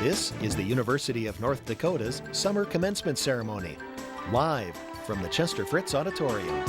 This is the University of North Dakota's Summer Commencement Ceremony, live from the Chester Fritz Auditorium.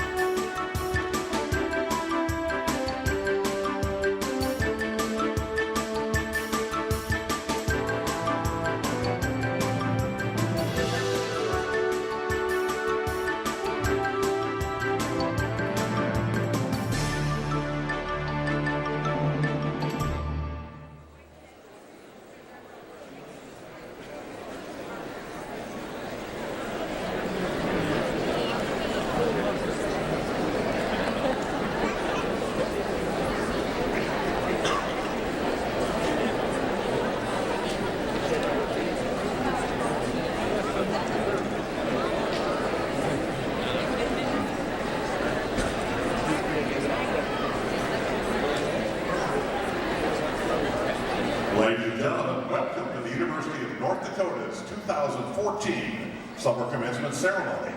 Ladies and gentlemen, welcome to the University of North Dakota's 2014 Summer Commencement Ceremony.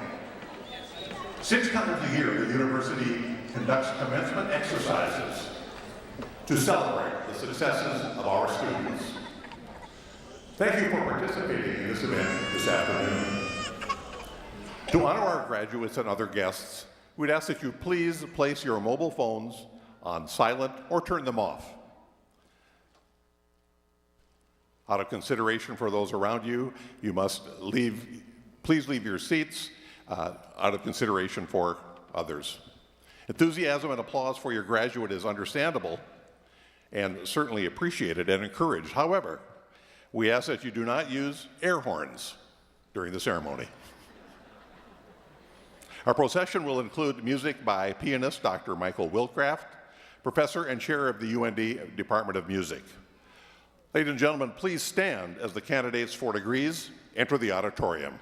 6 times a year, the university conducts commencement exercises to celebrate the successes of our students. Thank you for participating in this event this afternoon. To honor our graduates and other guests, we'd ask that you please place your mobile phones on silent or turn them off. Out of consideration for those around you, you must please leave your seats out of consideration for others. Enthusiasm and applause for your graduate is understandable and certainly appreciated and encouraged. However, we ask that you do not use air horns during the ceremony. Our procession will include music by pianist Dr. Michael Wilcraft, professor and chair of the UND Department of Music. Ladies and gentlemen, please stand as the candidates for degrees enter the auditorium.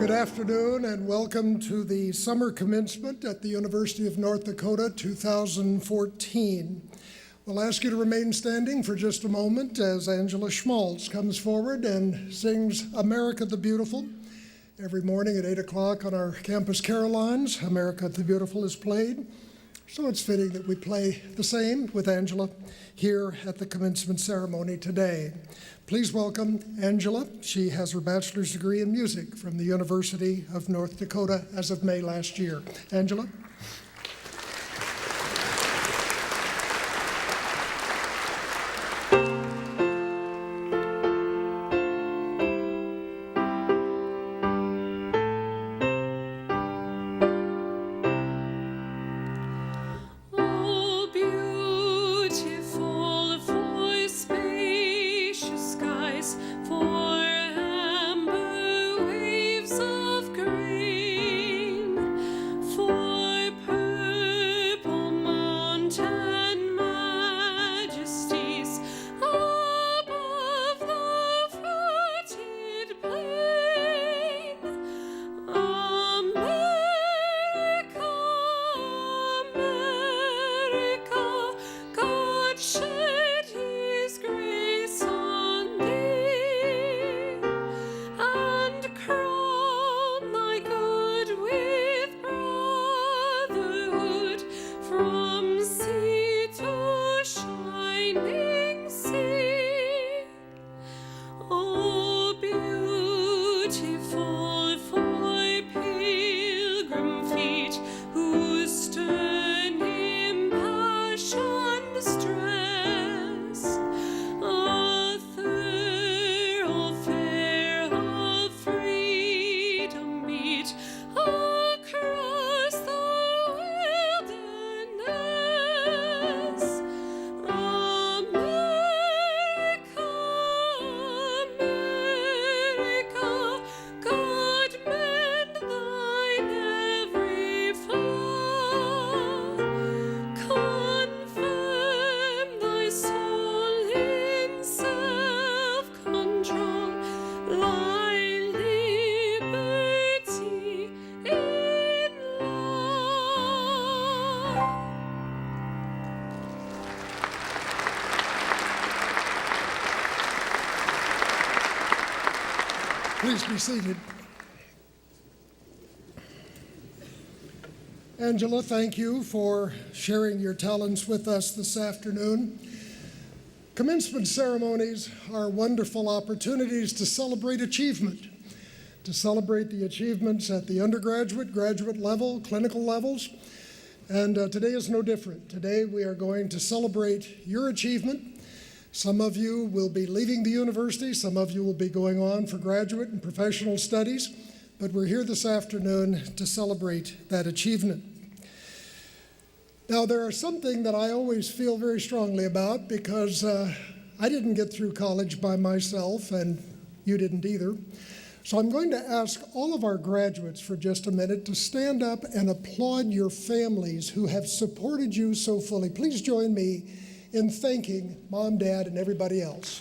Good afternoon and welcome to the summer commencement at the University of North Dakota 2014. We'll ask you to remain standing for just a moment as Angela Schmaltz comes forward and sings America the Beautiful. Every morning at 8 o'clock on our campus carillons, America the Beautiful is played. So it's fitting that we play the same with Angela here at the commencement ceremony today. Please welcome Angela. She has her bachelor's degree in music from the University of North Dakota as of May last year. Angela. Please be seated. Angela, thank you for sharing your talents with us this afternoon. Commencement ceremonies are wonderful opportunities to celebrate achievement, to celebrate the achievements at the undergraduate, graduate level, clinical levels. And today is no different. Today we are going to celebrate your achievement. Some of you will be leaving the university, some of you will be going on for graduate and professional studies, but we're here this afternoon to celebrate that achievement. Now, there are something that I always feel very strongly about because I didn't get through college by myself, and you didn't either. So I'm going to ask all of our graduates for just a minute to stand up and applaud your families who have supported you so fully. Please join me in thanking Mom, Dad, and everybody else.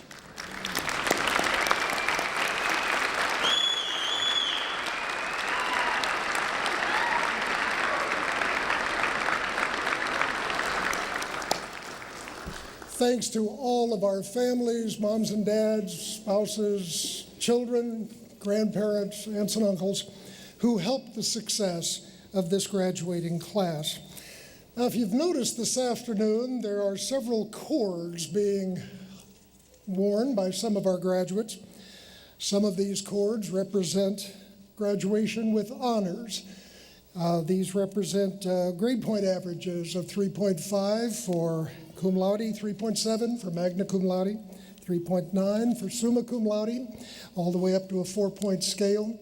Thanks to all of our families, moms and dads, spouses, children, grandparents, aunts and uncles, who helped the success of this graduating class. Now, if you've noticed this afternoon, there are several cords being worn by some of our graduates. Some of these cords represent graduation with honors. These represent grade point averages of 3.5 for cum laude, 3.7 for magna cum laude, 3.9 for summa cum laude, all the way up to a 4-point scale.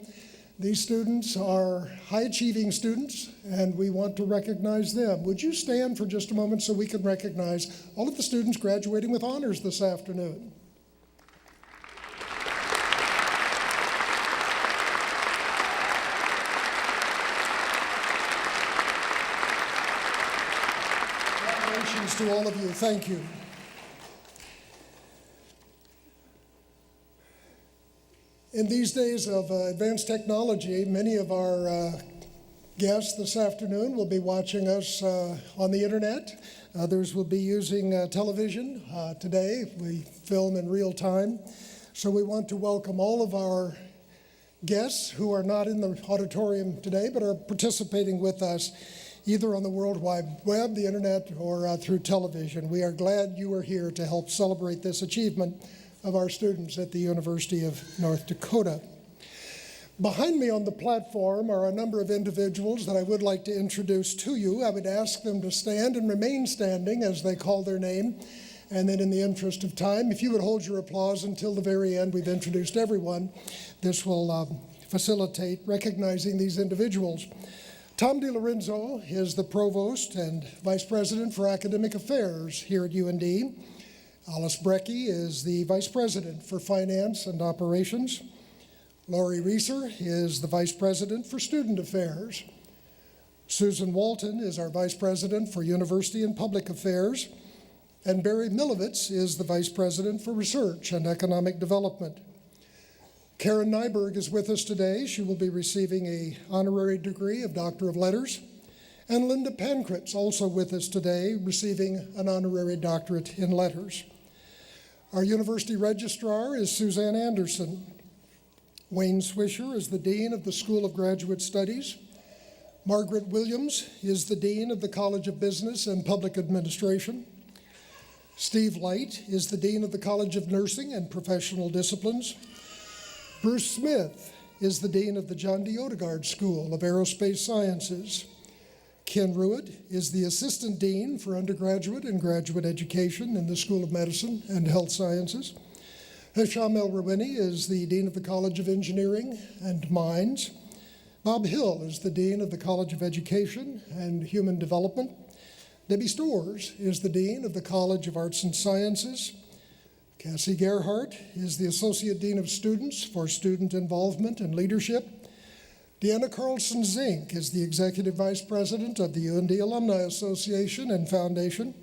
These students are high-achieving students, and we want to recognize them. Would you stand for just a moment so we can recognize all of the students graduating with honors this afternoon? Congratulations to all of you. Thank you. In these days of advanced technology, many of our guests this afternoon will be watching us on the internet. Others will be using television. Today, we film in real time. So we want to welcome all of our guests who are not in the auditorium today, but are participating with us either on the World Wide Web, the internet, or through television. We are glad you are here to help celebrate this achievement of our students at the University of North Dakota. Behind me on the platform are a number of individuals that I would like to introduce to you. I would ask them to stand and remain standing as they call their name. And then in the interest of time, if you would hold your applause until the very end, we've introduced everyone. This will facilitate recognizing these individuals. Tom DiLorenzo is the Provost and Vice President for Academic Affairs here at UND. Alice Brecky is the Vice President for Finance and Operations. Lori Reeser is the Vice President for Student Affairs. Susan Walton is our Vice President for University and Public Affairs. And Barry Milovitz is the Vice President for Research and Economic Development. Karen Nyberg is with us today. She will be receiving an honorary degree of Doctor of Letters. And Linda Pankritz, also with us today, receiving an honorary doctorate in letters. Our university registrar is Suzanne Anderson. Wayne Swisher is the Dean of the School of Graduate Studies. Margaret Williams is the Dean of the College of Business and Public Administration. Steve Light is the Dean of the College of Nursing and Professional Disciplines. Bruce Smith is the Dean of the John D. Odegaard School of Aerospace Sciences. Ken Ruitt is the Assistant Dean for Undergraduate and Graduate Education in the School of Medicine and Health Sciences. Hisham El-Rawini is the Dean of the College of Engineering and Mines. Bob Hill is the Dean of the College of Education and Human Development. Debbie Storrs is the Dean of the College of Arts and Sciences. Cassie Gerhardt is the Associate Dean of Students for Student Involvement and Leadership. Deanna Carlson Zink is the Executive Vice President of the UND Alumni Association and Foundation.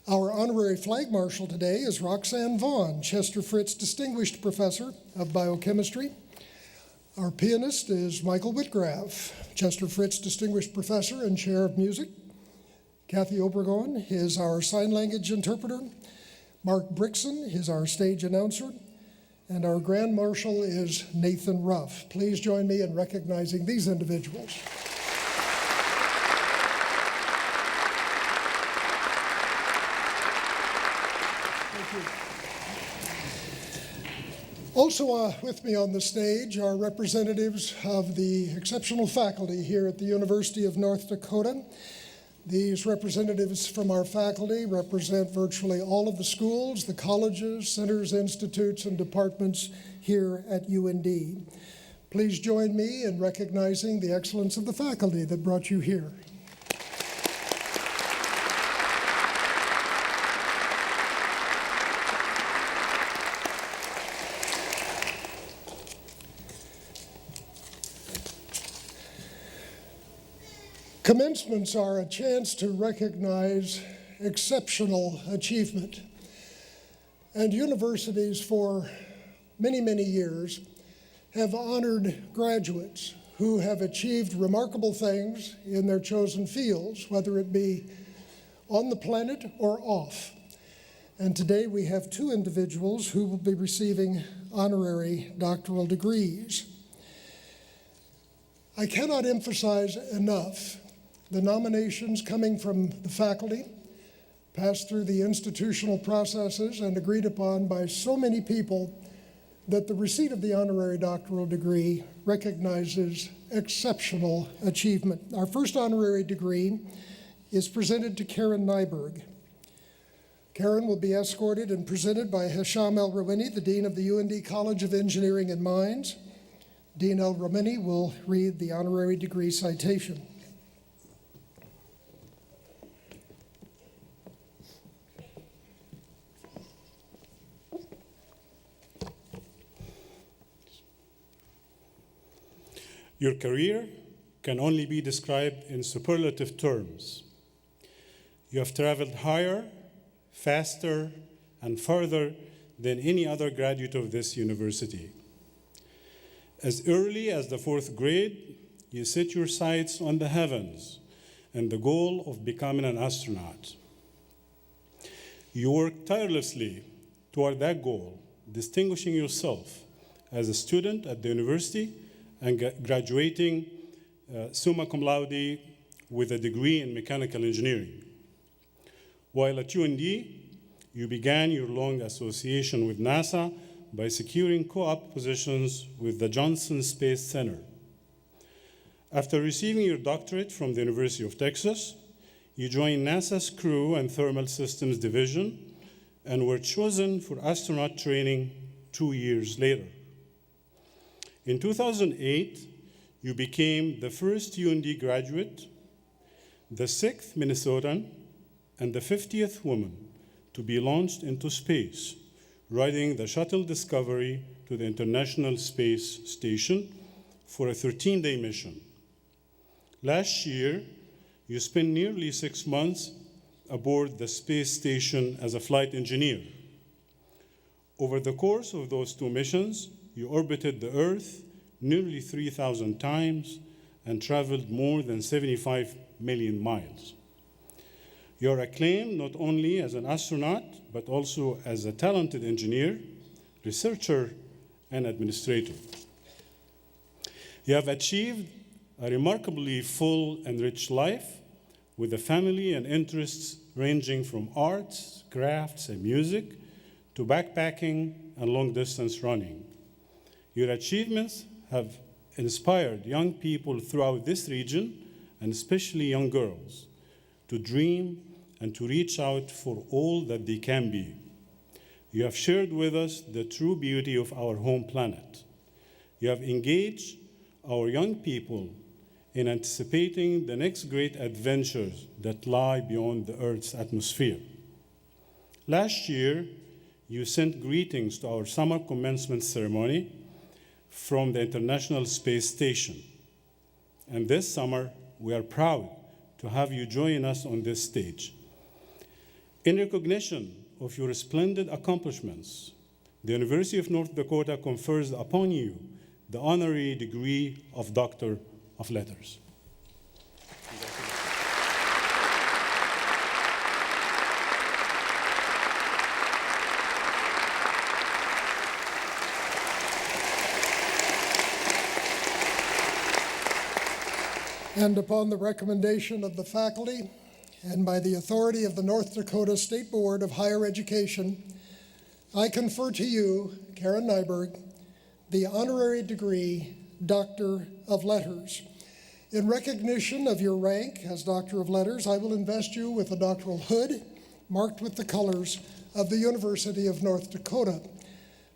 Our honorary flag marshal today is Roxanne Vaughn, Chester Fritz Distinguished Professor of Biochemistry. Our pianist is Michael Whitgraf, Chester Fritz Distinguished Professor and Chair of Music. Kathy Obregon is our sign language interpreter. Mark Brixon is our stage announcer. And our Grand Marshal is Nathan Ruff. Please join me in recognizing these individuals. Thank you. Also with me on the stage are representatives of the exceptional faculty here at the University of North Dakota. These representatives from our faculty represent virtually all of the schools, the colleges, centers, institutes, and departments here at UND. Please join me in recognizing the excellence of the faculty that brought you here. Commencements are a chance to recognize exceptional achievement. And universities for many, many years have honored graduates who have achieved remarkable things in their chosen fields, whether it be on the planet or off. And today we have two individuals who will be receiving honorary doctoral degrees. I cannot emphasize enough the nominations coming from the faculty, passed through the institutional processes and agreed upon by so many people that the receipt of the honorary doctoral degree recognizes exceptional achievement. Our first honorary degree is presented to Karen Nyberg. Karen will be escorted and presented by Hisham El-Rawini, the Dean of the UND College of Engineering and Mines. Dean El-Rawini will read the honorary degree citation. Your career can only be described in superlative terms. You have traveled higher, faster, and further than any other graduate of this university. As early as the 4th grade, you set your sights on the heavens and the goal of becoming an astronaut. You work tirelessly toward that goal, distinguishing yourself as a student at the university and graduating summa cum laude with a degree in mechanical engineering. While at UND, you began your long association with NASA by securing co-op positions with the Johnson Space Center. After receiving your doctorate from the University of Texas, you joined NASA's Crew and Thermal Systems Division and were chosen for astronaut training 2 years later. In 2008, you became the first UND graduate, the 6th Minnesotan, and the 50th woman to be launched into space, riding the shuttle Discovery to the International Space Station for a 13-day mission. Last year, you spent nearly 6 months aboard the space station as a flight engineer. Over the course of those 2 missions, you orbited the Earth nearly 3,000 times and traveled more than 75 million miles. You are acclaimed not only as an astronaut, but also as a talented engineer, researcher, and administrator. You have achieved a remarkably full and rich life with a family and interests ranging from arts, crafts, and music to backpacking and long-distance running. Your achievements have inspired young people throughout this region, and especially young girls, to dream and to reach out for all that they can be. You have shared with us the true beauty of our home planet. You have engaged our young people in anticipating the next great adventures that lie beyond the Earth's atmosphere. Last year, you sent greetings to our summer commencement ceremony from the International Space Station. And this summer, we are proud to have you join us on this stage. In recognition of your splendid accomplishments, the University of North Dakota confers upon you the honorary degree of Doctor of Letters. And upon the recommendation of the faculty and by the authority of the North Dakota State Board of Higher Education, I confer to you, Karen Nyberg, the honorary degree Doctor of Letters. In recognition of your rank as Doctor of Letters, I will invest you with a doctoral hood marked with the colors of the University of North Dakota.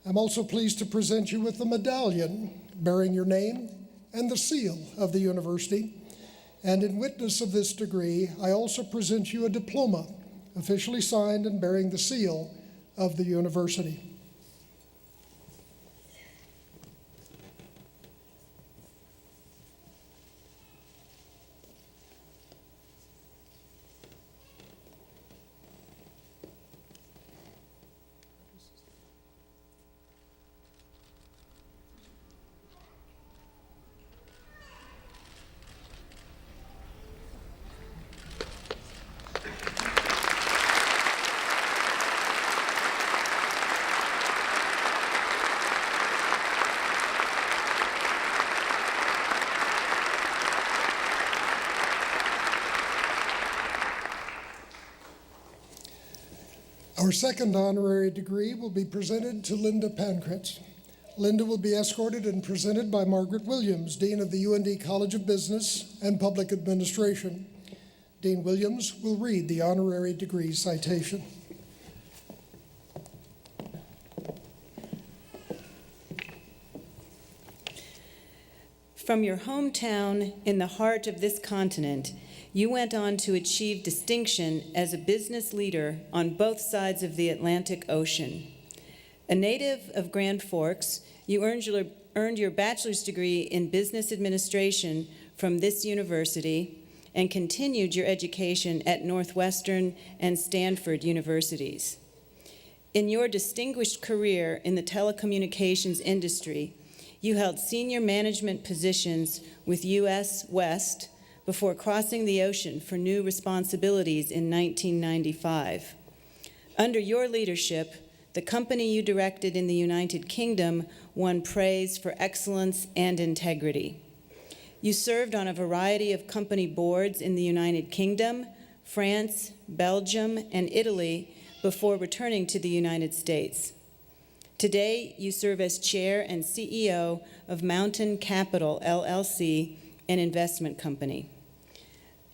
I'm also pleased to present you with a medallion bearing your name and the seal of the university. And in witness of this degree, I also present you a diploma officially signed and bearing the seal of the university. Our second honorary degree will be presented to Linda Pankratz. Linda will be escorted and presented by Margaret Williams, Dean of the UND College of Business and Public Administration. Dean Williams will read the honorary degree citation. From your hometown in the heart of this continent, you went on to achieve distinction as a business leader on both sides of the Atlantic Ocean. A native of Grand Forks, you earned your bachelor's degree in business administration from this university and continued your education at Northwestern and Stanford universities. In your distinguished career in the telecommunications industry, You held senior management positions with U.S. West before crossing the ocean for new responsibilities in 1995. Under your leadership, the company you directed in the United Kingdom won praise for excellence and integrity. You served on a variety of company boards in the United Kingdom, France, Belgium, and Italy before returning to the United States. Today, you serve as chair and CEO of Mountain Capital, LLC, an investment company.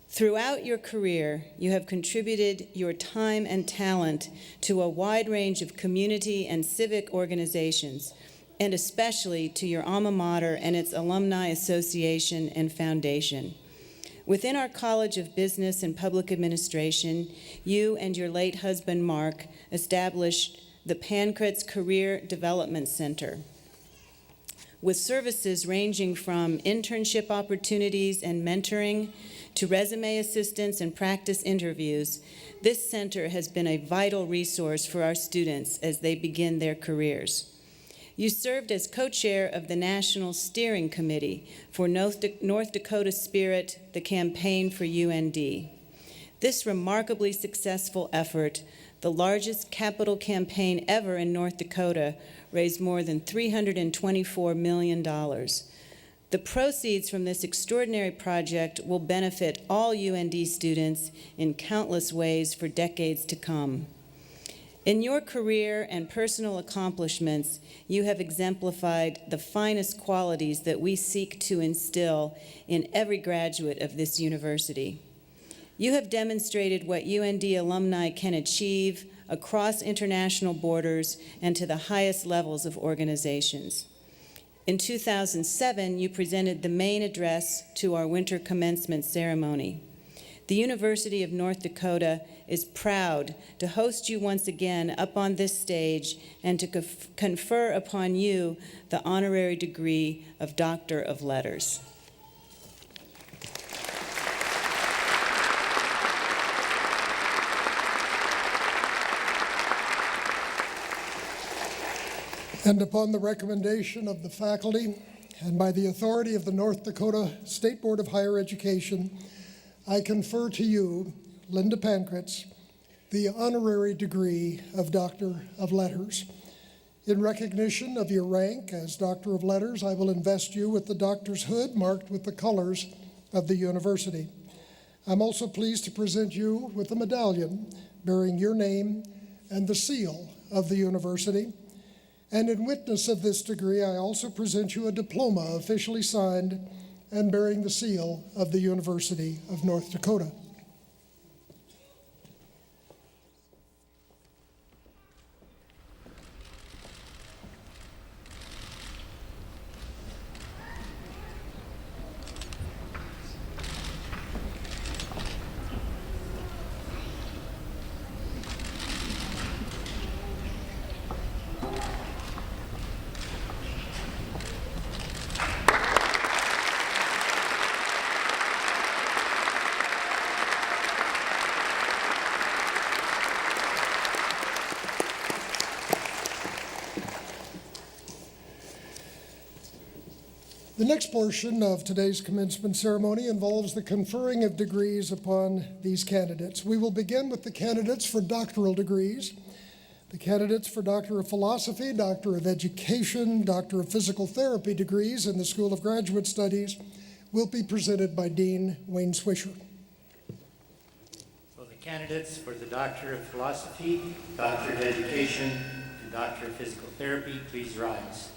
Throughout your career, you have contributed your time and talent to a wide range of community and civic organizations, and especially to your alma mater and its alumni association and foundation. Within our College of Business and Public Administration, you and your late husband, Mark, established the Pancratz Career Development Center, with services ranging from internship opportunities and mentoring to resume assistance and practice interviews. This center has been a vital resource for our students as they begin their careers. You served as co-chair of the National Steering Committee for North Dakota Spirit, the campaign for UND. This remarkably successful effort, the largest capital campaign ever in North Dakota, raised more than $324 million. The proceeds from this extraordinary project will benefit all UND students in countless ways for decades to come. In your career and personal accomplishments, you have exemplified the finest qualities that we seek to instill in every graduate of this university. You have demonstrated what UND alumni can achieve across international borders and to the highest levels of organizations. In 2007, you presented the main address to our winter commencement ceremony. The University of North Dakota is proud to host you once again up on this stage and to confer upon you the honorary degree of Doctor of Letters. And upon the recommendation of the faculty and by the authority of the North Dakota State Board of Higher Education, I confer to you, Linda Pancratz, the honorary degree of Doctor of Letters. In recognition of your rank as Doctor of Letters, I will invest you with the doctor's hood marked with the colors of the university. I'm also pleased to present you with a medallion bearing your name and the seal of the university. And in witness of this degree, I also present you a diploma officially signed and bearing the seal of the University of North Dakota. The next portion of today's commencement ceremony involves the conferring of degrees upon these candidates. We will begin with the candidates for doctoral degrees. The candidates for Doctor of Philosophy, Doctor of Education, Doctor of Physical Therapy degrees in the School of Graduate Studies will be presented by Dean Wayne Swisher. So the candidates for the Doctor of Philosophy, Doctor of Education, and Doctor of Physical Therapy, please rise.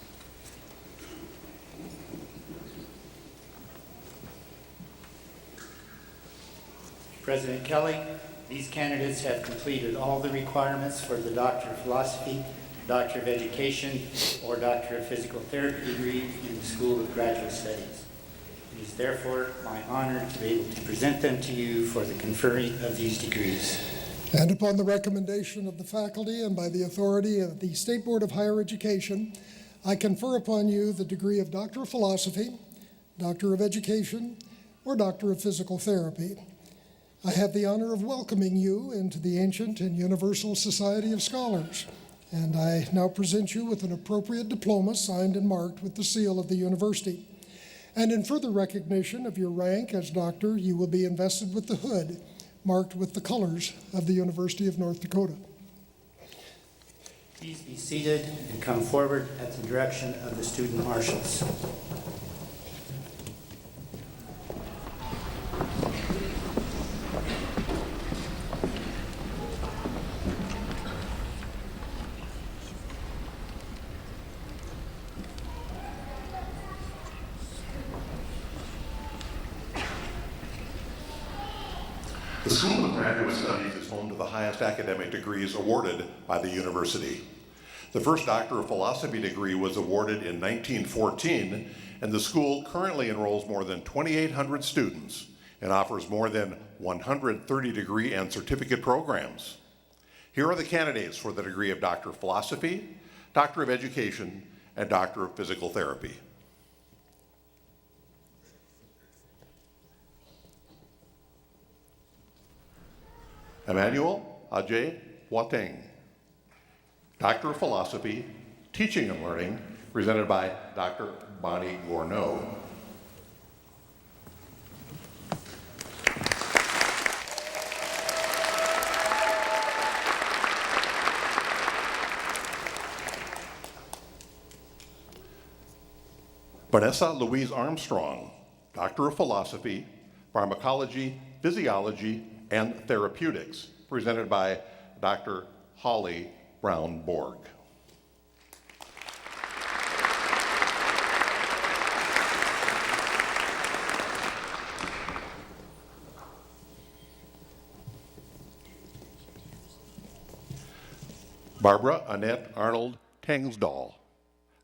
President Kelly, these candidates have completed all the requirements for the Doctor of Philosophy, Doctor of Education, or Doctor of Physical Therapy degree in the School of Graduate Studies. It is therefore my honor to be able to present them to you for the conferring of these degrees. And upon the recommendation of the faculty and by the authority of the State Board of Higher Education, I confer upon you the degree of Doctor of Philosophy, Doctor of Education, or Doctor of Physical Therapy. I have the honor of welcoming you into the ancient and universal Society of Scholars, And I now present you with an appropriate diploma signed and marked with the seal of the university. And in further recognition of your rank as doctor, you will be invested with the hood marked with the colors of the University of North Dakota. Please be seated and come forward at the direction of the student marshals. The School of Graduate Studies is home to the highest academic degrees awarded by the university. The first Doctor of Philosophy degree was awarded in 1914, and the school currently enrolls more than 2,800 students and offers more than 130 degree and certificate programs. Here are the candidates for the degree of Doctor of Philosophy, Doctor of Education, and Doctor of Physical Therapy. Emmanuel Ajay Wateng, Doctor of Philosophy, Teaching and Learning, presented by Dr. Bonnie Gourneau. Vanessa Louise Armstrong, Doctor of Philosophy, Pharmacology, Physiology, and Therapeutics, presented by Dr. Holly Brown Borg. Barbara Annette Arnold Tengsdahl,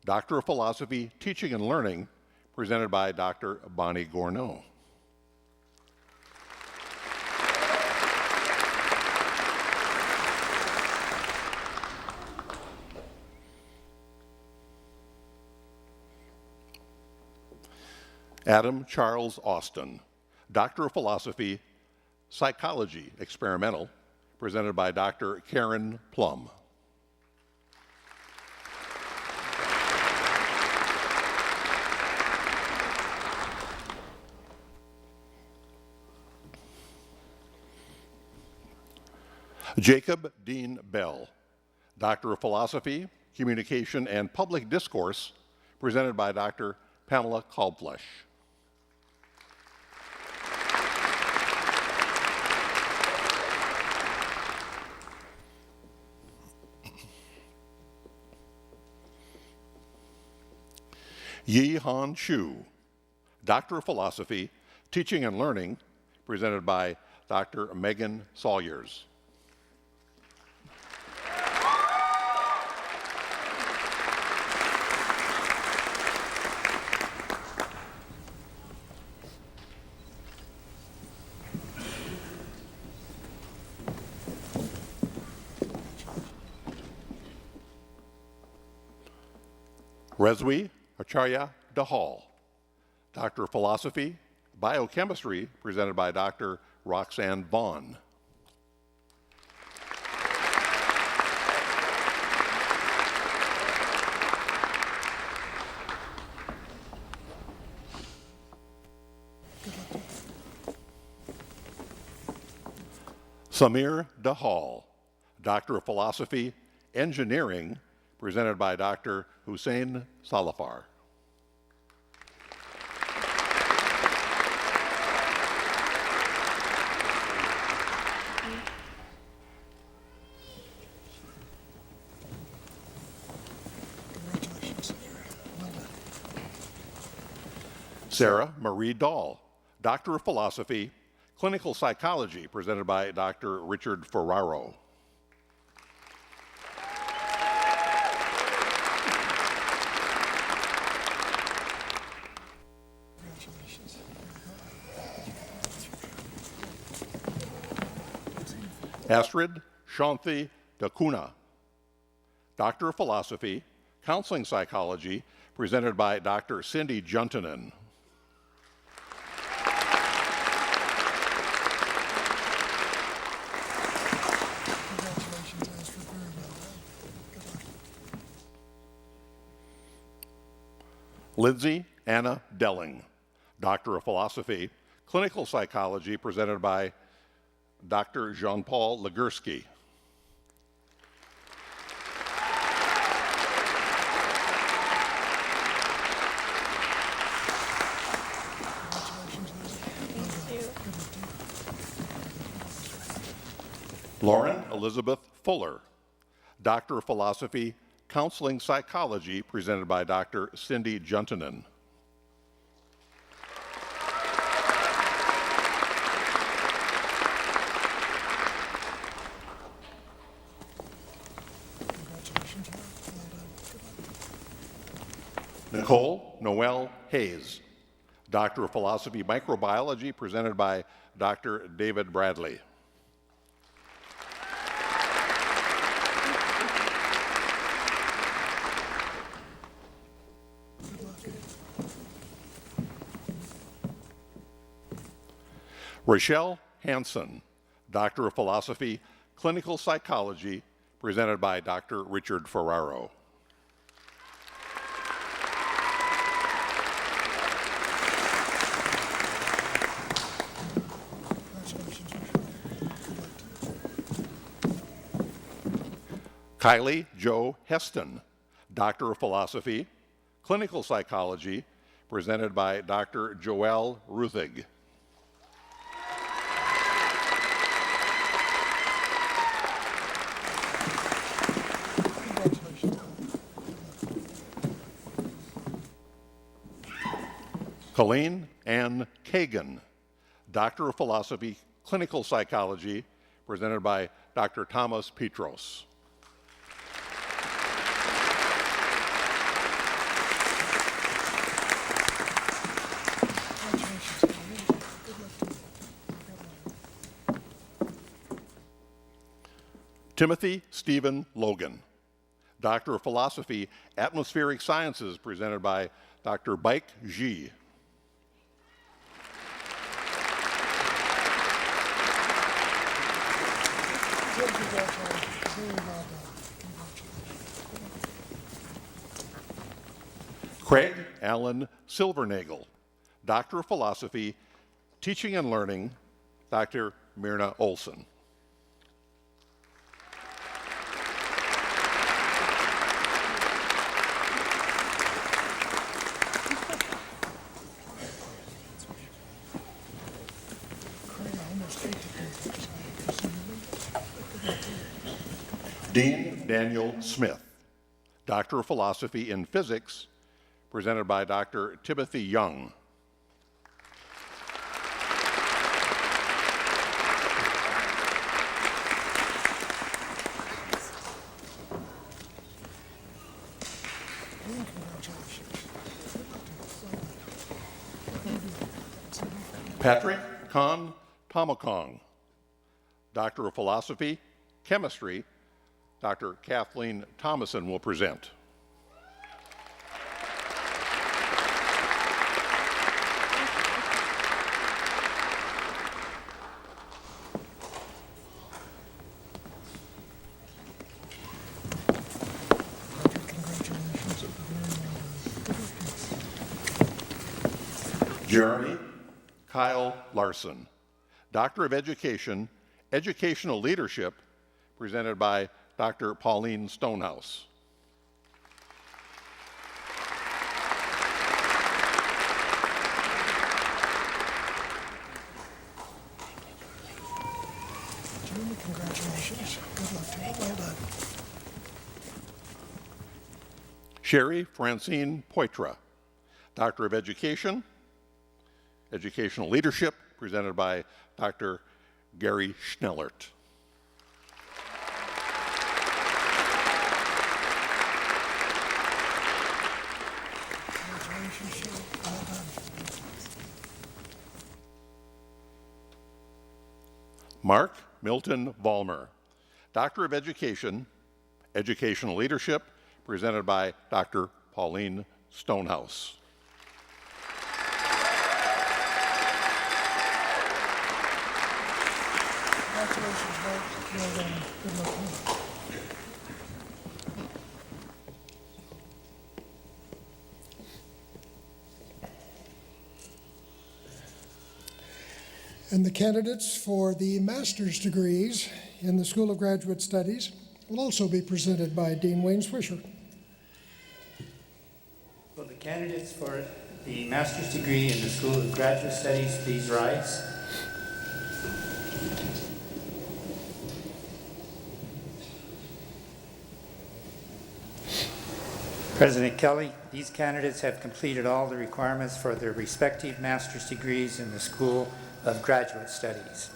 Doctor of Philosophy, Teaching and Learning, presented by Dr. Bonnie Gourneau. Adam Charles Austin, Doctor of Philosophy, Psychology, Experimental, presented by Dr. Karen Plum. Jacob Dean Bell, Doctor of Philosophy, Communication, and Public Discourse, presented by Dr. Pamela Kalbflesh. Yi Han Chu, Doctor of Philosophy, Teaching and Learning, presented by Dr. Megan Sawyers. Rezwi Acharya Dahal, Doctor of Philosophy, Biochemistry, presented by Dr. Roxanne Vaughn. Samir Dahal, Doctor of Philosophy, Engineering, presented by Dr. Hussein Salafar. Sarah Marie Dahl, Doctor of Philosophy, Clinical Psychology, presented by Dr. Richard Ferraro. Astrid Shanthi Dakuna, Doctor of Philosophy, Counseling Psychology, presented by Dr. Cindy Juntanen. Lindsay Anna Delling, Doctor of Philosophy, Clinical Psychology, presented by Dr. Jean-Paul Legursky. Lauren Elizabeth Fuller, Doctor of Philosophy, Counseling Psychology, presented by Dr. Cindy Juntanen. Nicole Noel Hayes, Doctor of Philosophy, Microbiology, presented by Dr. David Bradley. Rochelle Hansen, Doctor of Philosophy, Clinical Psychology, presented by Dr. Richard Ferraro. Kylie Jo Heston, Doctor of Philosophy, Clinical Psychology, presented by Dr. Joelle Ruthig. Colleen Ann Kagan, Doctor of Philosophy, Clinical Psychology, presented by Dr. Thomas Petros. Timothy Stephen Logan, Doctor of Philosophy, Atmospheric Sciences, presented by Dr. Baik Ji. Craig Allen Silvernagel, Doctor of Philosophy, Teaching and Learning, Dr. Myrna Olson. Dean Daniel Smith, Doctor of Philosophy in Physics, presented by Dr. Timothy Young. Patrick Khan Tomakong, Doctor of Philosophy, Chemistry, Dr. Kathleen Thomason will present. Jeremy Kyle Larson, Doctor of Education, Educational Leadership, presented by Dr. Pauline Stonehouse. Jeremy, congratulations. Good luck to you. Well done. Sherry Francine Poitra, Doctor of Education, Educational Leadership, presented by Dr. Gary Schnellert. Congratulations, Sherry. Well done. Mark Milton Vollmer, Doctor of Education, Educational Leadership, presented by Dr. Pauline Stonehouse. Congratulations, Mark. Well done. Good luck to you. And the candidates for the master's degrees in the School of Graduate Studies will also be presented by Dean Wayne Swisher. Will the candidates for the master's degree in the School of Graduate Studies please rise? President Kelly, these candidates have completed all the requirements for their respective master's degrees in the School of Graduate Studies.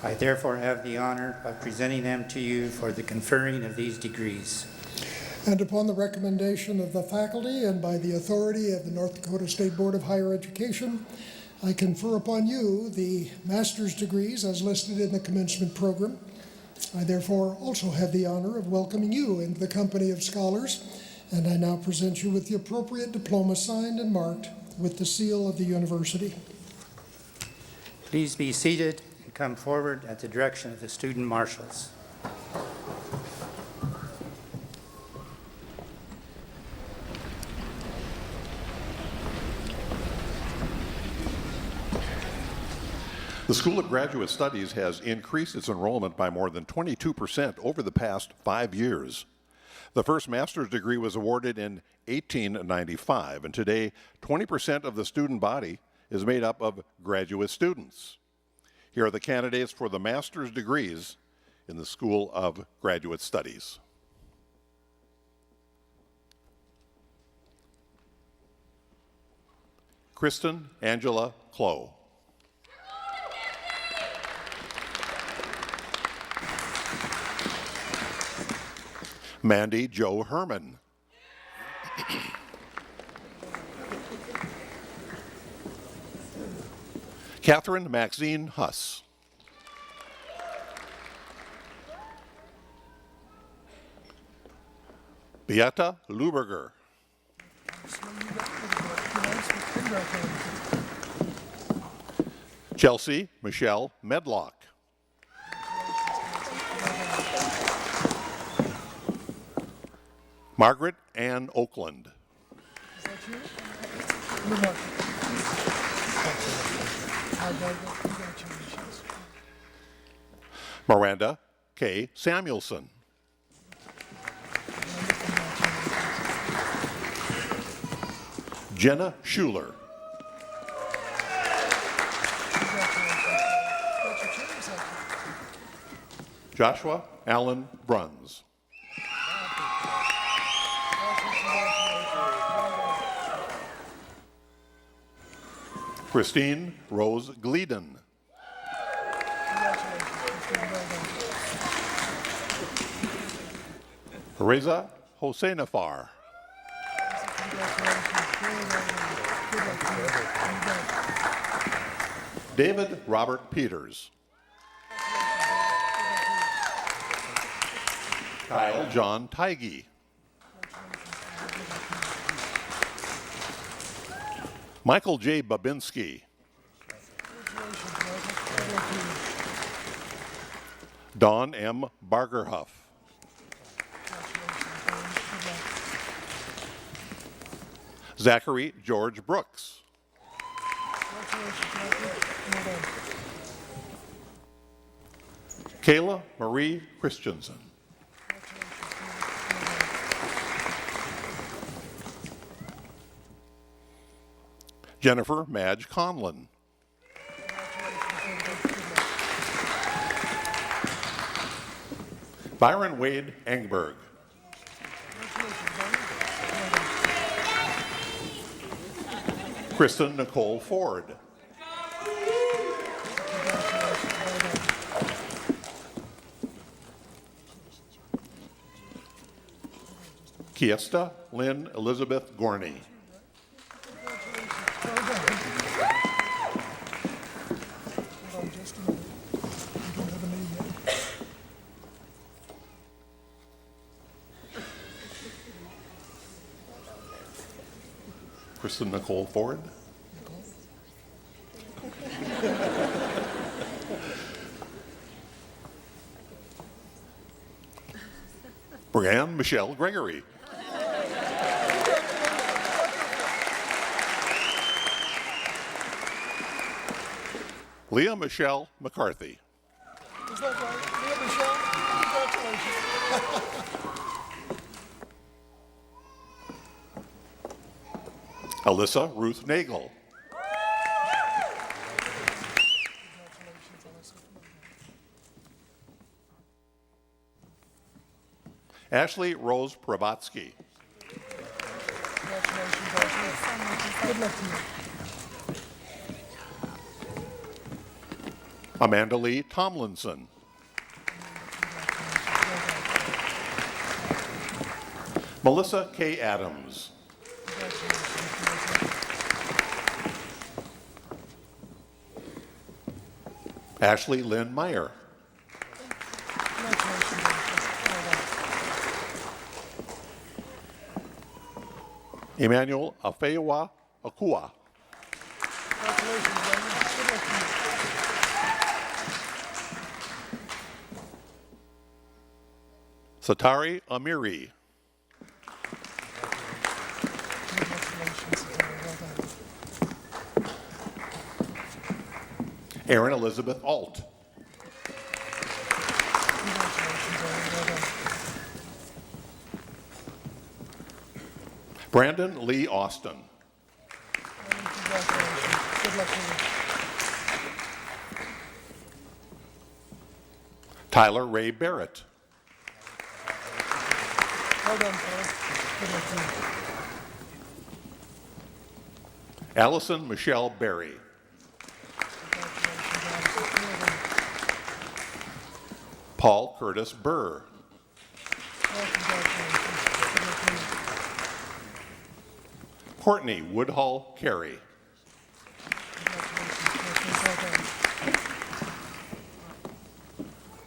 I therefore have the honor of presenting them to you for the conferring of these degrees. And upon the recommendation of the faculty and by the authority of the North Dakota State Board of Higher Education, I confer upon you the master's degrees as listed in the commencement program. I therefore also have the honor of welcoming you into the company of scholars, and I now present you with the appropriate diploma signed and marked with the seal of the university. Please be seated and come forward at the direction of the student marshals. The School of Graduate Studies has increased its enrollment by more than 22% over the past 5 years. The first master's degree was awarded in 1895, and today 20% of the student body is made up of graduate students. Here are the candidates for the master's degrees in the School of Graduate Studies. Kristen Angela Clough. Mandy Jo Herman. Catherine Maxine Huss. Beata Luberger. Chelsea Michelle Medlock. Margaret Ann Oakland. Is that you? Congratulations. Miranda K. Samuelson. Jenna Schuler. Joshua Allen Bruns. Christine Rose Gleeden. Reza Hoseinafar. David Robert Peters. Kyle John Tigey. Michael J. Babinski. Dawn M. Bargerhuff. Zachary George Brooks. Kayla Marie Christensen. Jennifer Madge Conlon. Byron Wade Engberg. Kristen Nicole Ford. Kiesta Lynn Elizabeth Gorney. Kristen Nicole Ford. Brianne Michelle Gregory. Leah Michelle McCarthy. Is that right? Leah Michelle, congratulations. Alyssa Ruth Nagel. Ashley Rose Prabatsky. Congratulations, Ashley. Good luck to you. Amanda Lee Tomlinson. Melissa K. Adams. Ashley Lynn Meyer. Emmanuel Afewa Akua. Satari Amiri. Erin Elizabeth Alt. Brandon Lee Austin. Good luck to you. Tyler Ray Barrett. Well done, Tyler. Good luck to you. Allison Michelle Berry. Paul Curtis Burr. Courtney Woodhull Carey.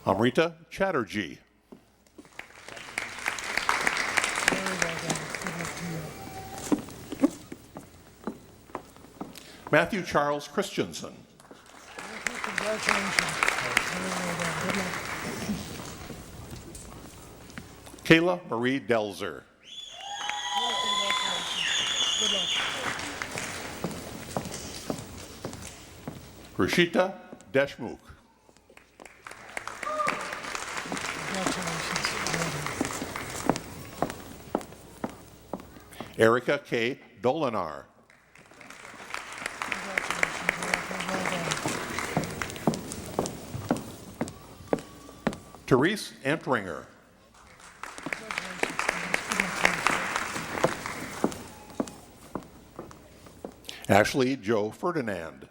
Amrita Chatterjee. Matthew Charles Christensen. Kayla Marie Delzer. Rashita Deshmukh. Erica K. Dolinar. Therese Antringer. Ashley Joe Ferdinand.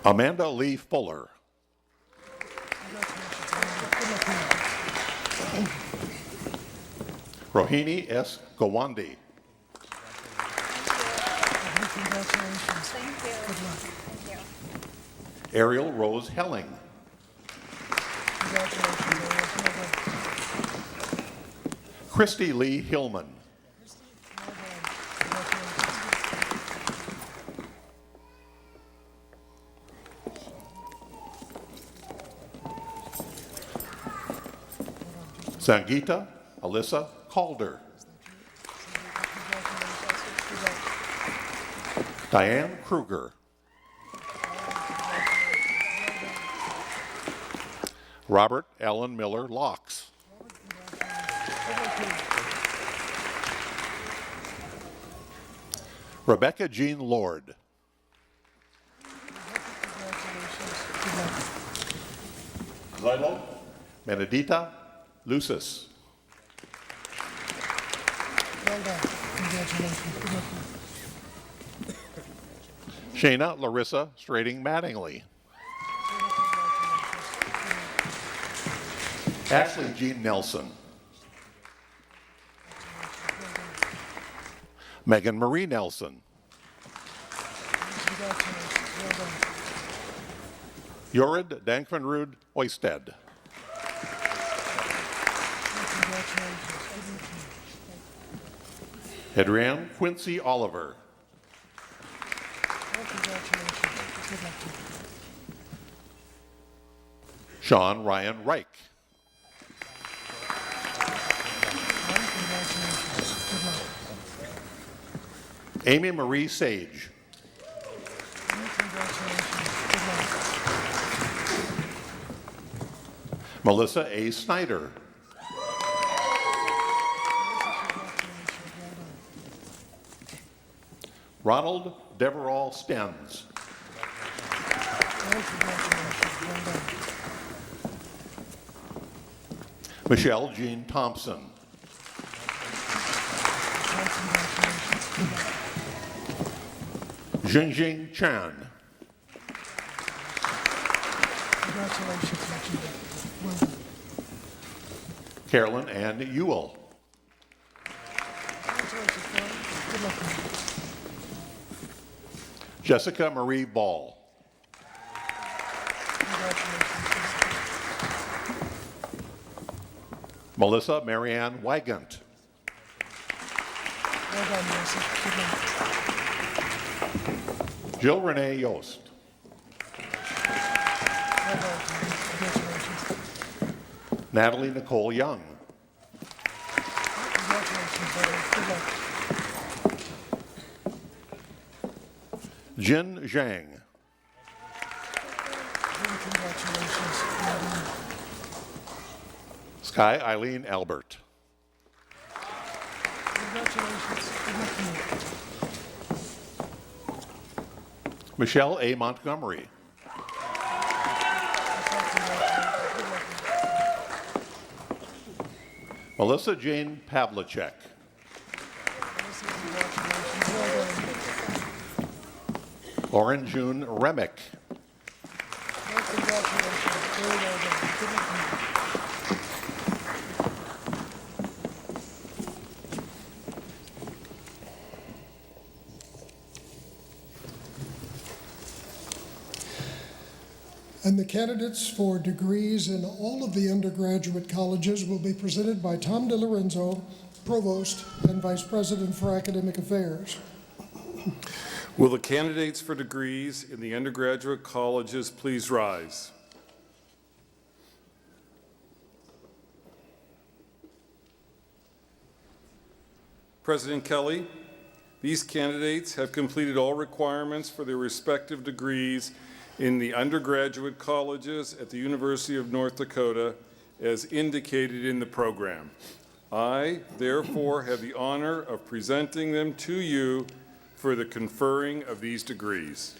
Amanda Lee Fuller. Rohini S. Gawandi. Ariel Rose Helling. Christy Lee Hillman. Sangeeta Alyssa Calder. Diane Kruger. Robert Allen Miller Locks. Rebecca Jean Lord. Zylo Benedita Lucis. Well done. Congratulations. Good luck to you. Shayna Larissa Strading Mattingly. Ashley Jean Nelson. Megan Marie Nelson. Jorid Dankvanrud Oisted. Adrienne Quincy Oliver. Sean Ryan Reich. Amy Marie Sage. Melissa A. Snyder. Ronald Deverall Stens. Michelle Jean Thompson. Jingjing Chan. Carolyn Ann Ewell. Jessica Marie Ball. Melissa Marianne Wygant. Jill Renee Yost. Natalie Nicole Young. Jin Zhang. Sky Eileen Albert. Michelle A. Montgomery. Melissa Jane Pavlicek. Lauren June Remick. And the candidates for degrees in all of the undergraduate colleges will be presented by Tom DiLorenzo, Provost and Vice President for Academic Affairs. Will the candidates for degrees in the undergraduate colleges please rise? President Kelly, these candidates have completed all requirements for their respective degrees in the undergraduate colleges at the University of North Dakota as indicated in the program. I, therefore, have the honor of presenting them to you for the conferring of these degrees.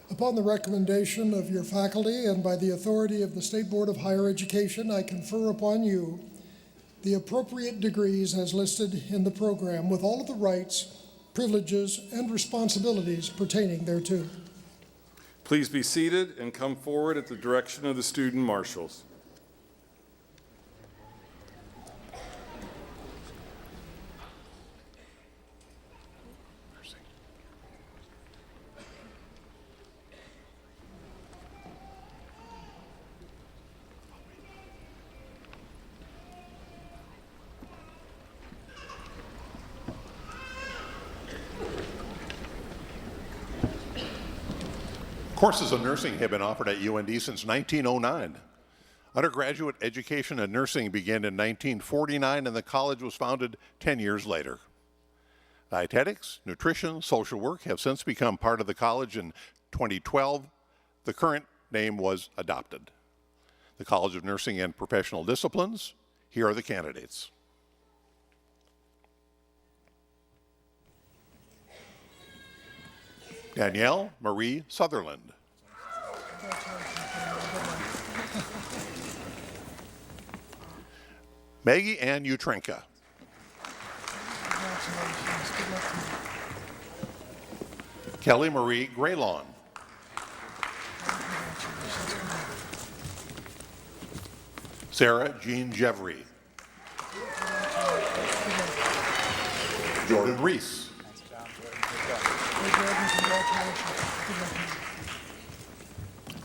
Upon the recommendation of your faculty and by the authority of the State Board of Higher Education, I confer upon you the appropriate degrees as listed in the program with all of the rights, privileges, and responsibilities pertaining thereto. Please be seated and come forward at the direction of the student marshals. Courses of nursing have been offered at UND since 1909. Undergraduate education in nursing began in 1949 and the college was founded 10 years later. Dietetics, nutrition, social work have since become part of the college. In 2012, the current name was adopted. The College of Nursing and Professional Disciplines, here are the candidates. Danielle Marie Sutherland. Maggie Ann Utrenka. Kelly Marie Graylon. Sarah Jean Jevry. Jordan Reese.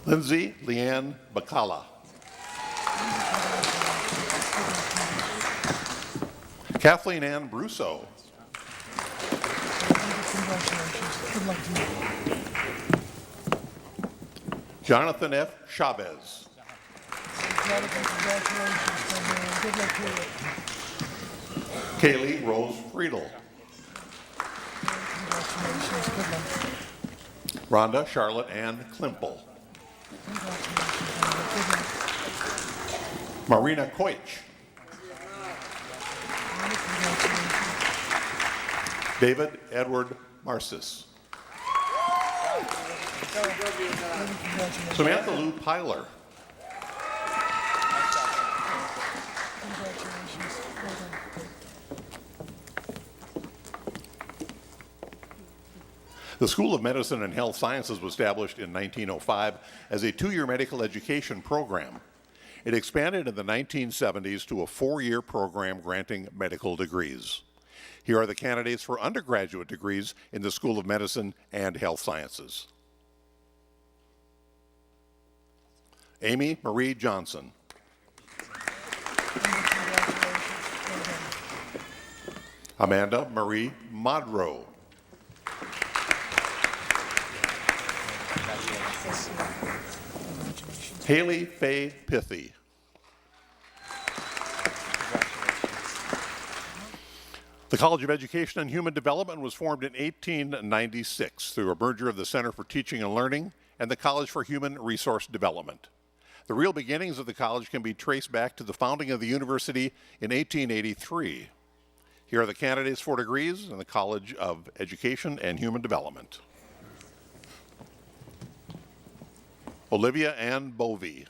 Lindsay Leanne Bacala. Kathleen Ann Brusso. Jonathan F. Chavez. Kaylee Rose Friedel. Congratulations. Good luck. Rhonda Charlotte Ann Klimple. Congratulations, Rhonda. Good luck. Marina Koich. Congratulations. David Edward Marcis. Congratulations. Samantha Lou Pyler. Congratulations. Well done. The School of Medicine and Health Sciences was established in 1905 as a two-year medical education program. It expanded in the 1970s to a four-year program granting medical degrees. Here are the candidates for undergraduate degrees in the School of Medicine and Health Sciences. Amy Marie Johnson. Amanda Marie Modrow. Haley Faye Pithy. The College of Education and Human Development was formed in 1896 through a merger of the Center for Teaching and Learning and the College for Human Resource Development. The real beginnings of the college can be traced back to the founding of the university in 1883. Here are the candidates for degrees in the College of Education and Human Development. Olivia Ann Bovey.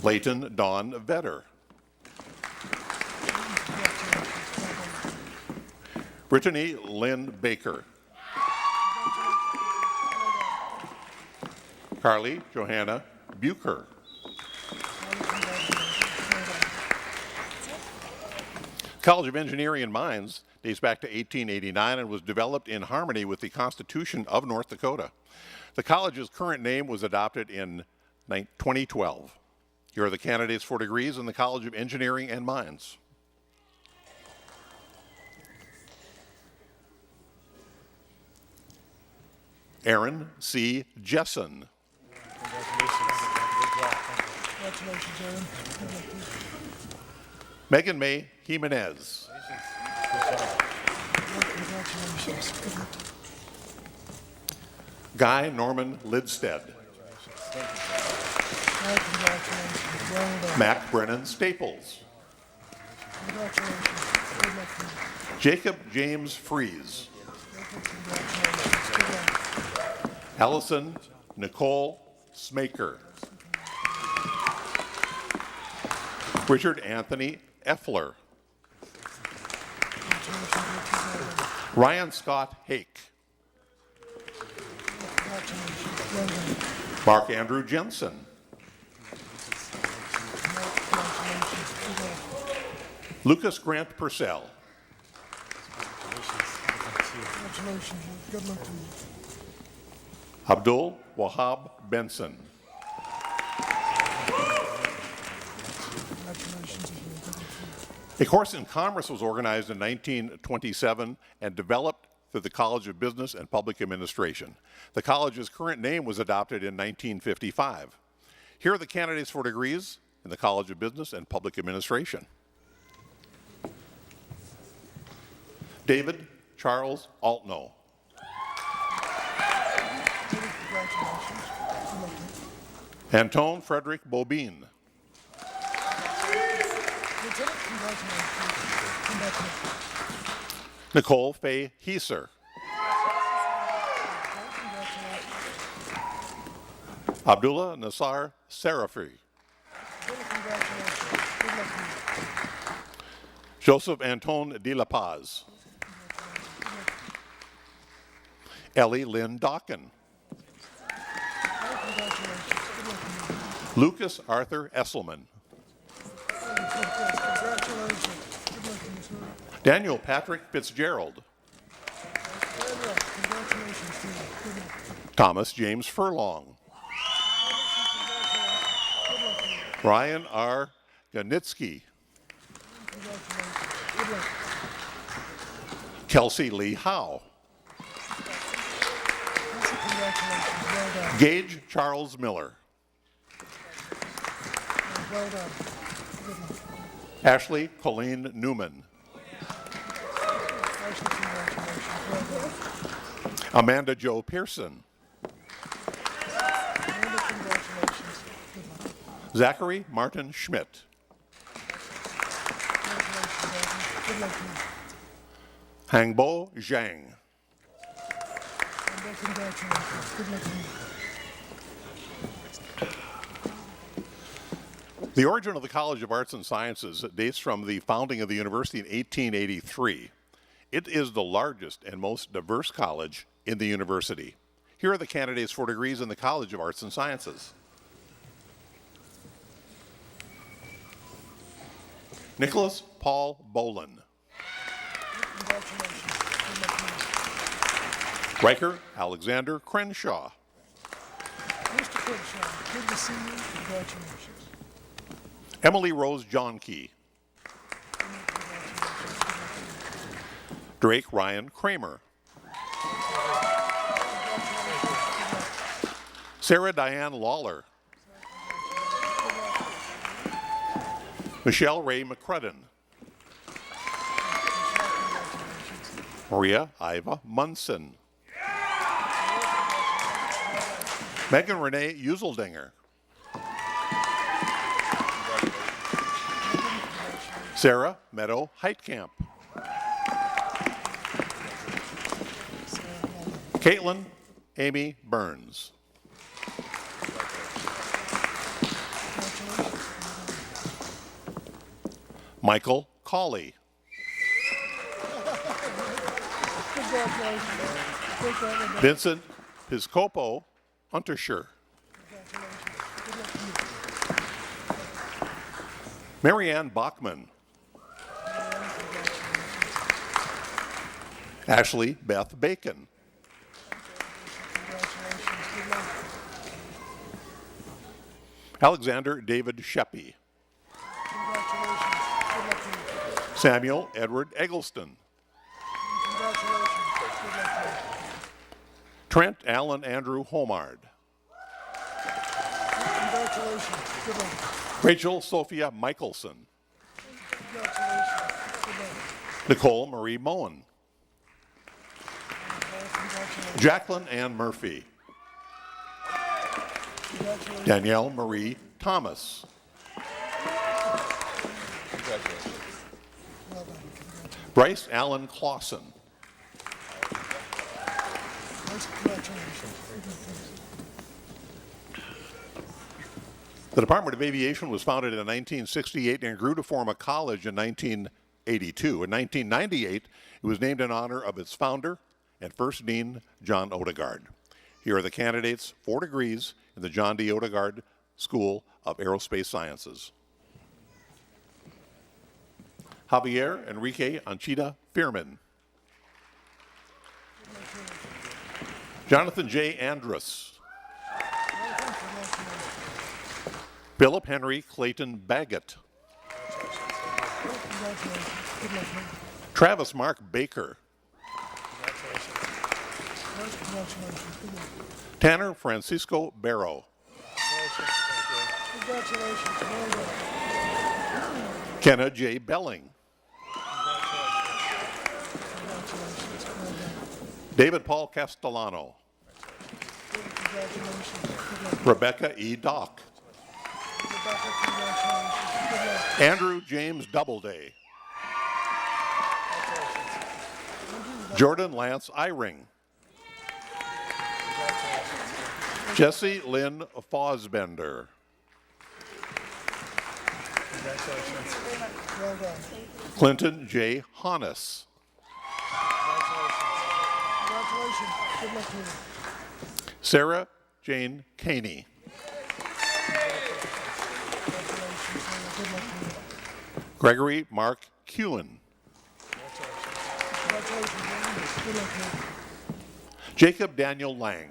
Leighton Dawn Vetter. Brittany Lynn Baker. Carly Johanna Bucher. College of Engineering and Mines dates back to 1889 and was developed in harmony with the Constitution of North Dakota. The college's current name was adopted in 2012. Here are the candidates for degrees in the College of Engineering and Mines. Aaron C. Jessen. Congratulations, Aaron. Megan May Jimenez. Congratulations. Good luck. Guy Norman Lidstead. Congratulations. Well done. Mac Brennan Staples. Congratulations. Good luck. Jacob James Fries. Congratulations. Good luck. Allison Nicole Smaker. Richard Anthony Effler. Ryan Scott Hake. Congratulations. Well done. Mark Andrew Jensen. Congratulations. Good luck. Lucas Grant Purcell. Congratulations. Good luck to you. Abdul Wahab Benson. Congratulations. Good luck to you. A course in commerce was organized in 1927 and developed through the College of Business and Public Administration. The college's current name was adopted in 1955. Here are the candidates for degrees in the College of Business and Public Administration. David Charles Altno. Congratulations. Good luck to you. Antone Frederick Bobine. Lieutenant, congratulations. Congratulations. Nicole Faye Heiser. Abdullah Nassar Sarafi. Congratulations. Good luck to you. Joseph Anton de la Paz. Ellie Lynn Dawkin. Congratulations. Good luck to you. Lucas Arthur Esselman. Congratulations. Good luck to you, sir. Daniel Patrick Fitzgerald. Daniel, congratulations to you. Good luck. Thomas James Furlong. Ryan R. Ganitsky. Congratulations. Good luck. Kelsey Lee Howe. Congratulations. Well done. Gage Charles Miller. Well done. Good luck. Ashley Colleen Newman. Amanda Jo Pearson. Zachary Martin Schmidt. Hangbo Zhang. The origin of the College of Arts and Sciences dates from the founding of the university in 1883. It is the largest and most diverse college in the university. Here are the candidates for degrees in the College of Arts and Sciences. Nicholas Paul Bolin. Riker Alexander Crenshaw. Mr. Crenshaw, good to see you. Congratulations. Emily Rose Johnkey. Drake Ryan Kramer. Sarah Diane Lawler. Michelle Ray McCrudden. Maria Iva Munson. Megan Renee Useldinger. Sarah Meadow Heitkamp. Caitlin Amy Burns. Michael Cawley. Vincent Piscopo Unterscher. Marianne Bachman. Ashley Beth Bacon. Alexander David Sheppy. Samuel Edward Eggleston. Trent Allen Andrew Homard. Rachel Sophia Michelson. Nicole Marie Moen. Jacqueline Ann Murphy. Danielle Marie Thomas. Bryce Allen Clausen. The Department of Aviation was founded in 1968 and grew to form a college in 1982. In 1998, it was named in honor of its founder and first dean, John Odegaard. Here are the candidates for degrees in the John D. Odegaard School of Aerospace Sciences. Javier Enrique Anchita Fearman. Jonathan J. Andrus. Philip Henry Clayton Baggett. Travis Mark Baker. Tanner Francisco Barrow. Kenna J. Belling. David Paul Castellano. Rebecca E. Dock. Andrew James Doubleday. Jordan Lance Eyring. Jesse Lynn Fosbender. Clinton J. Honus. Sarah Jane Caney. Gregory Mark Kewen. Jacob Daniel Lang.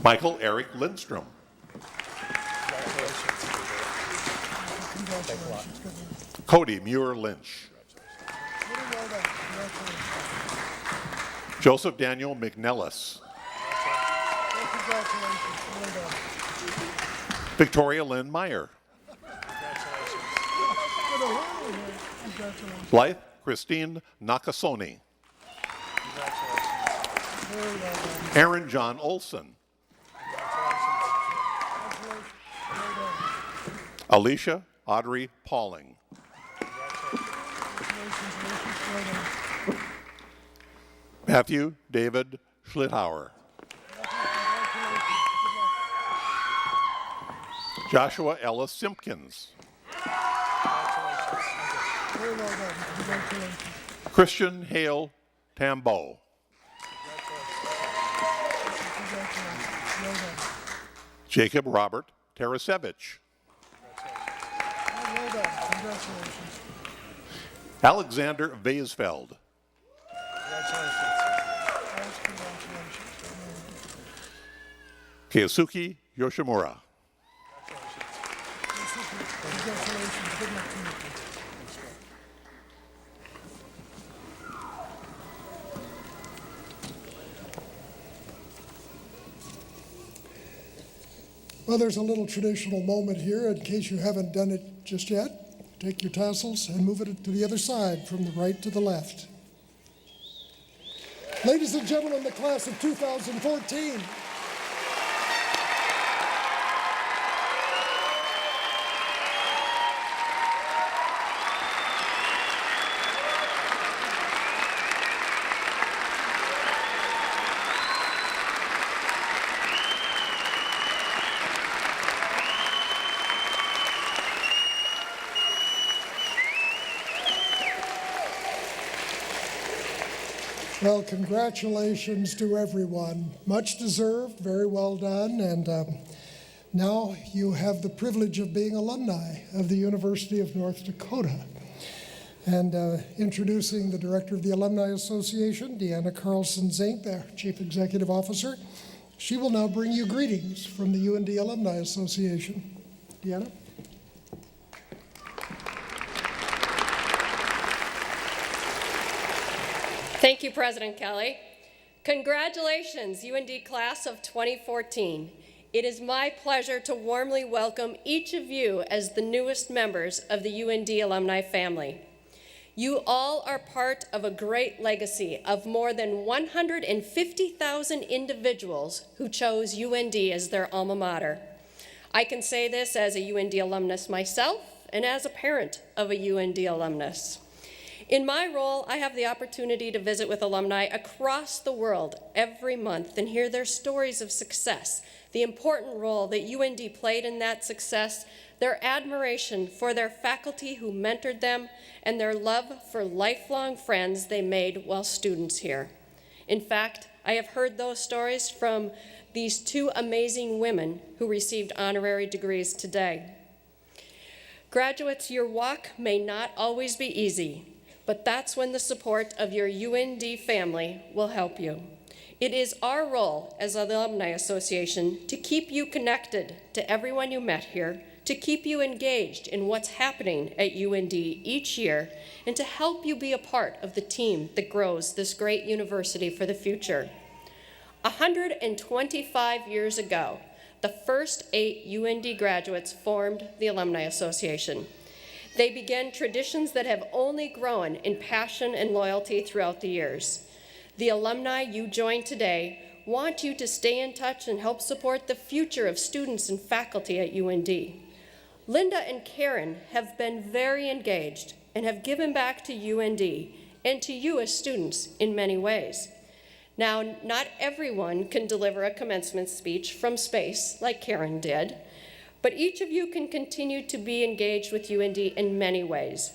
Michael Eric Lindstrom. Cody Muir Lynch. Joseph Daniel McNellis. Victoria Lynn Meyer. Blythe Christine Nakasone. Aaron John Olson. Alicia Audrey Pauling. Matthew David Schlithauer. Joshua Ellis Simpkins. Christian Hale Tambo. Jacob Robert Tarasevich. Alexander Vaisfeld. Keisuke Yoshimura. Well, there's a little traditional moment here in case you haven't done it just yet. Take your tassels and move it to the other side from the right to the left. Ladies and gentlemen, the class of 2014. Well, congratulations to everyone. Much deserved, very well done, and now you have the privilege of being alumni of the University of North Dakota. And introducing the director of the Alumni Association, Deanna Carlson-Zink, their Chief Executive Officer. She will now bring you greetings from the UND Alumni Association. Deanna? Thank you, President Kelly. Congratulations, UND Class of 2014. It is my pleasure to warmly welcome each of you as the newest members of the UND alumni family. You all are part of a great legacy of more than 150,000 individuals who chose UND as their alma mater. I can say this as a UND alumnus myself and as a parent of a UND alumnus. In my role, I have the opportunity to visit with alumni across the world every month and hear their stories of success, the important role that UND played in that success, their admiration for their faculty who mentored them, and their love for lifelong friends they made while students here. In fact, I have heard those stories from these two amazing women who received honorary degrees today. Graduates, your walk may not always be easy, but that's when the support of your UND family will help you. It is our role as an Alumni Association to keep you connected to everyone you met here, to keep you engaged in what's happening at UND each year, and to help you be a part of the team that grows this great university for the future. 125 years ago, the first 8 UND graduates formed the Alumni Association. They began traditions that have only grown in passion and loyalty throughout the years. The alumni you join today want you to stay in touch and help support the future of students and faculty at UND. Linda and Karen have been very engaged and have given back to UND and to you as students in many ways. Now, not everyone can deliver a commencement speech from space like Karen did, but each of you can continue to be engaged with UND in many ways.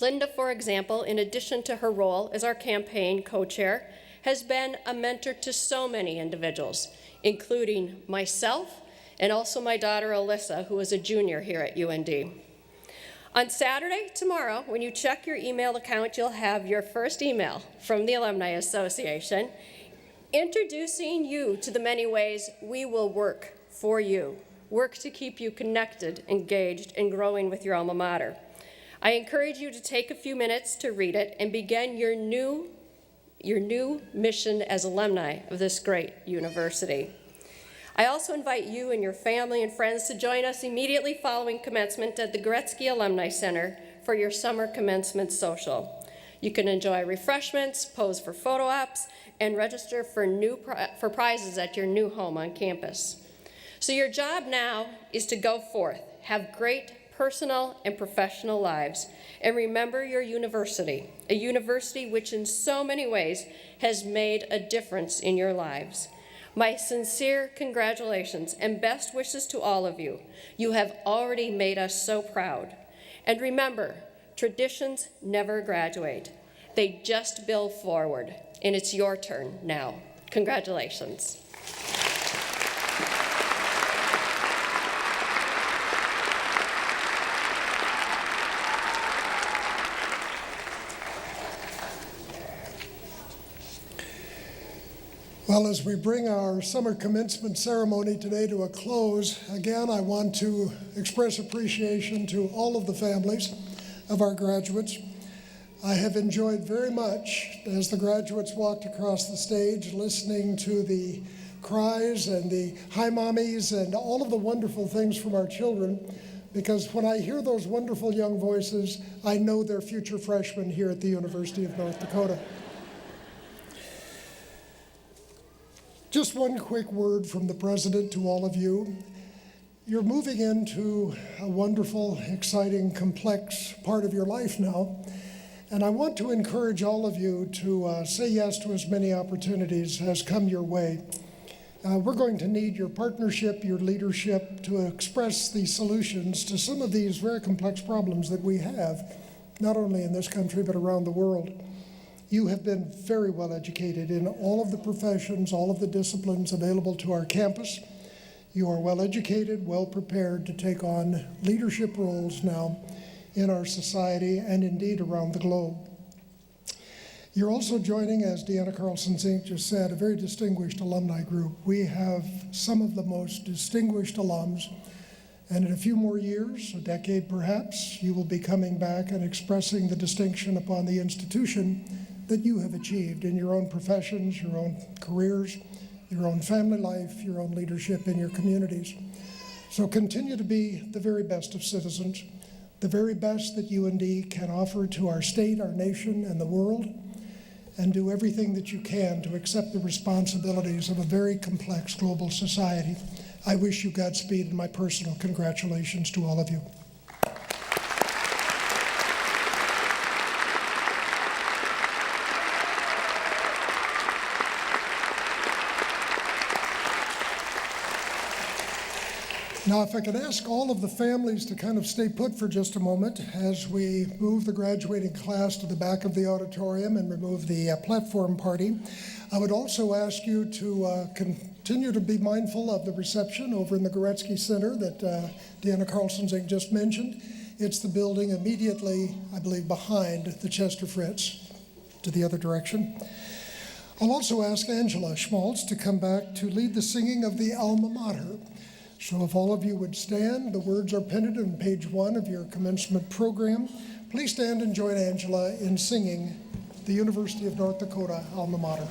Linda, for example, in addition to her role as our campaign co-chair, has been a mentor to so many individuals, including myself and also my daughter Alyssa, who is a junior here at UND. On Saturday, tomorrow, when you check your email account, you'll have your first email from the Alumni Association introducing you to the many ways we will work for you. Work to keep you connected, engaged, and growing with your alma mater. I encourage you to take a few minutes to read it and begin your new mission as alumni of this great university. I also invite you and your family and friends to join us immediately following commencement at the Gretzky Alumni Center for your summer commencement social. You can enjoy refreshments, pose for photo ops, and register for prizes at your new home on campus. So your job now is to go forth, have great personal and professional lives, and remember your university, a university which in so many ways has made a difference in your lives. My sincere congratulations and best wishes to all of you. You have already made us so proud. And remember, traditions never graduate. They just build forward, and it's your turn now. Congratulations. Well, as we bring our summer commencement ceremony today to a close, again, I want to express appreciation to all of the families of our graduates. I have enjoyed very much, as the graduates walked across the stage, listening to the cries and the hi mommies and all of the wonderful things from our children, because when I hear those wonderful young voices, I know they're future freshmen here at the University of North Dakota. Just one quick word from the President to all of you. You're moving into a wonderful, exciting, complex part of your life now. And I want to encourage all of you to say yes to as many opportunities as come your way. We're going to need your partnership, your leadership to express the solutions to some of these very complex problems that we have, not only in this country, but around the world. You have been very well educated in all of the professions, all of the disciplines available to our campus. You are well educated, well prepared to take on leadership roles now in our society and indeed around the globe. You're also joining, as Deanna Carlson-Zink just said, a very distinguished alumni group. We have some of the most distinguished alums, and in a few more years, a decade perhaps, you will be coming back and expressing the distinction upon the institution that you have achieved in your own professions, your own careers, your own family life, your own leadership in your communities. So continue to be the very best of citizens, the very best that UND can offer to our state, our nation, and the world, and do everything that you can to accept the responsibilities of a very complex global society. I wish you Godspeed and my personal congratulations to all of you. Now, if I could ask all of the families to kind of stay put for just a moment as we move the graduating class to the back of the auditorium and remove the platform party. I would also ask you to continue to be mindful of the reception over in the Goretzky Center that Deanna Carlson-Zink just mentioned. It's the building immediately, I believe, behind the Chester Fritz, to the other direction. I'll also ask Angela Schmaltz to come back to lead the singing of the Alma Mater. So if all of you would stand, the words are printed on page 1 of your commencement program. Please stand and join Angela in singing the University of North Dakota Alma Mater.